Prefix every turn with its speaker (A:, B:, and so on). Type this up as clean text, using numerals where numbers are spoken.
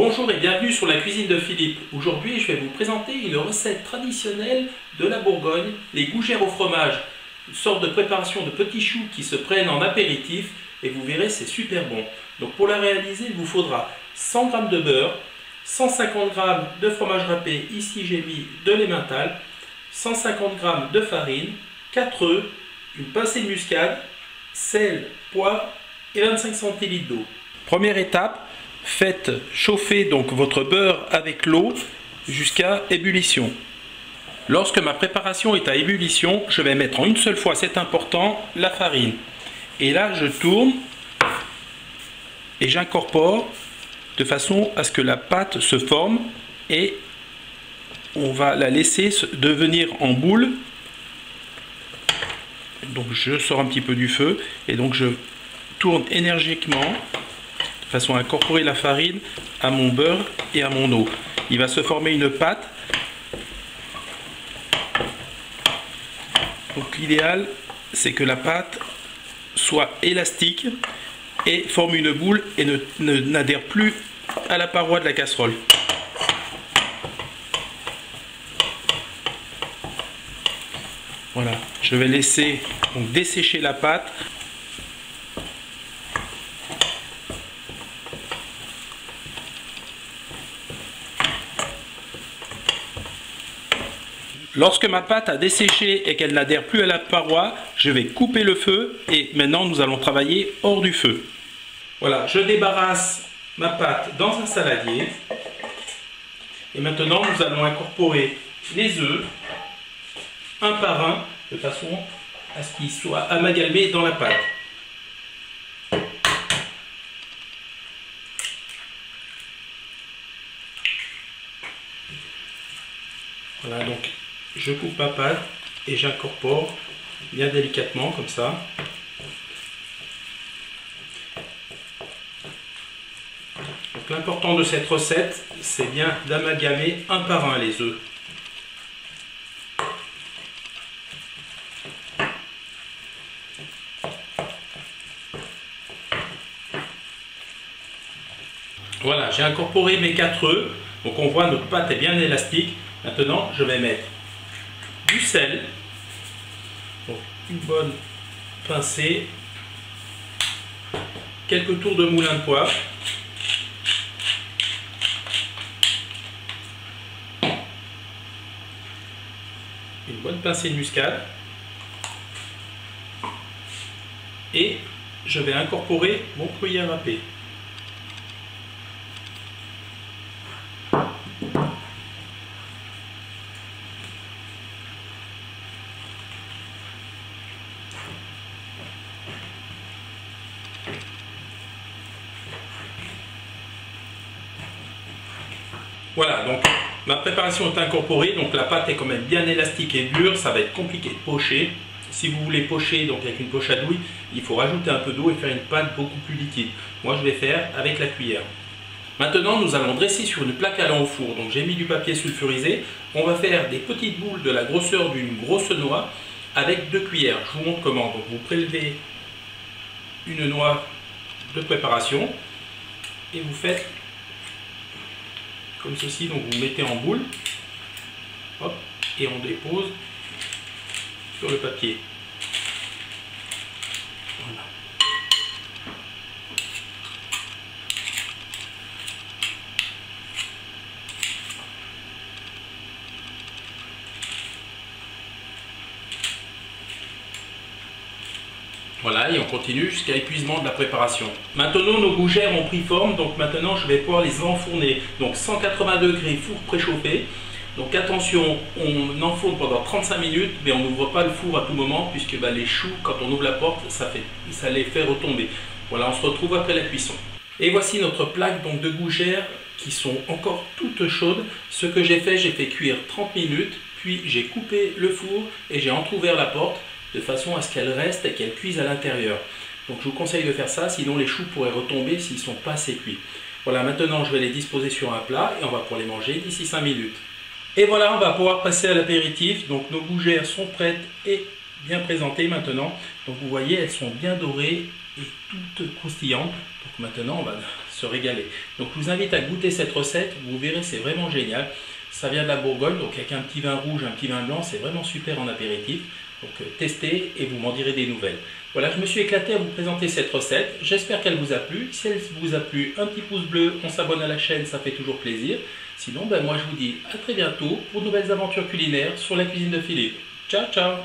A: Bonjour et bienvenue sur la cuisine de Philippe. Aujourd'hui, je vais vous présenter une recette traditionnelle de la Bourgogne, les gougères au fromage. Une sorte de préparation de petits choux qui se prennent en apéritif et vous verrez, c'est super bon. Donc pour la réaliser, il vous faudra 100 g de beurre, 150 g de fromage râpé, ici j'ai mis de l'emmental, 150 g de farine, 4 œufs, une pincée de muscade, sel, poivre et 25 centilitres d'eau. Première étape, faites chauffer donc votre beurre avec l'eau jusqu'à ébullition. Lorsque ma préparation est à ébullition, je vais mettre en une seule fois, c'est important, la farine. Et là, je tourne et j'incorpore de façon à ce que la pâte se forme et on va la laisser devenir en boule. Donc je sors un petit peu du feu et donc je tourne énergiquement de façon à incorporer la farine à mon beurre et à mon eau. Il va se former une pâte. Donc l'idéal, c'est que la pâte soit élastique et forme une boule et n'adhère plus à la paroi de la casserole. Voilà, je vais laisser donc dessécher la pâte. Lorsque ma pâte a desséché et qu'elle n'adhère plus à la paroi, je vais couper le feu et maintenant nous allons travailler hors du feu. Voilà, je débarrasse ma pâte dans un saladier et maintenant nous allons incorporer les œufs un par un de façon à ce qu'ils soient amalgamés dans la pâte. Voilà, donc je coupe ma pâte et j'incorpore bien délicatement comme ça. Donc l'important de cette recette, c'est bien d'amalgamer un par un les œufs. Voilà, j'ai incorporé mes 4 œufs. Donc on voit notre pâte est bien élastique. Maintenant, je vais mettre du sel, donc une bonne pincée, quelques tours de moulin de poivre, une bonne pincée de muscade et je vais incorporer mon gruyère râpé. Voilà, donc ma préparation est incorporée, donc la pâte est quand même bien élastique et dure, ça va être compliqué de pocher. Si vous voulez pocher donc avec une poche à douille, il faut rajouter un peu d'eau et faire une pâte beaucoup plus liquide. Moi je vais faire avec la cuillère. Maintenant nous allons dresser sur une plaque allant au four, donc j'ai mis du papier sulfurisé. On va faire des petites boules de la grosseur d'une grosse noix avec 2 cuillères. Je vous montre comment. Donc vous prélevez une noix de préparation et vous faites comme ceci, donc vous mettez en boule, hop, et on dépose sur le papier. Voilà. Voilà, et on continue jusqu'à l'épuisement de la préparation. Maintenant, nos gougères ont pris forme, donc maintenant je vais pouvoir les enfourner. Donc 180 degrés, four préchauffé. Donc attention, on enfourne pendant 35 minutes, mais on n'ouvre pas le four à tout moment, puisque les choux, quand on ouvre la porte, ça les fait retomber. Voilà, on se retrouve après la cuisson. Et voici notre plaque donc, de gougères qui sont encore toutes chaudes. Ce que j'ai fait cuire 30 minutes, puis j'ai coupé le four et j'ai entrouvert la porte, de façon à ce qu'elles restent et qu'elles cuisent à l'intérieur. Donc je vous conseille de faire ça, sinon les choux pourraient retomber s'ils ne sont pas assez cuits. Voilà, maintenant je vais les disposer sur un plat et on va pouvoir les manger d'ici 5 minutes. Et voilà, on va pouvoir passer à l'apéritif. Donc nos gougères sont prêtes et bien présentées maintenant. Donc vous voyez, elles sont bien dorées et toutes croustillantes. Donc maintenant on va se régaler. Donc je vous invite à goûter cette recette, vous verrez c'est vraiment génial. Ça vient de la Bourgogne, donc avec un petit vin rouge, un petit vin blanc, c'est vraiment super en apéritif. Donc testez et vous m'en direz des nouvelles. Voilà, je me suis éclaté à vous présenter cette recette. J'espère qu'elle vous a plu. Si elle vous a plu, un petit pouce bleu, on s'abonne à la chaîne, ça fait toujours plaisir. Sinon, moi je vous dis à très bientôt pour de nouvelles aventures culinaires sur la cuisine de Philippe. Ciao, ciao!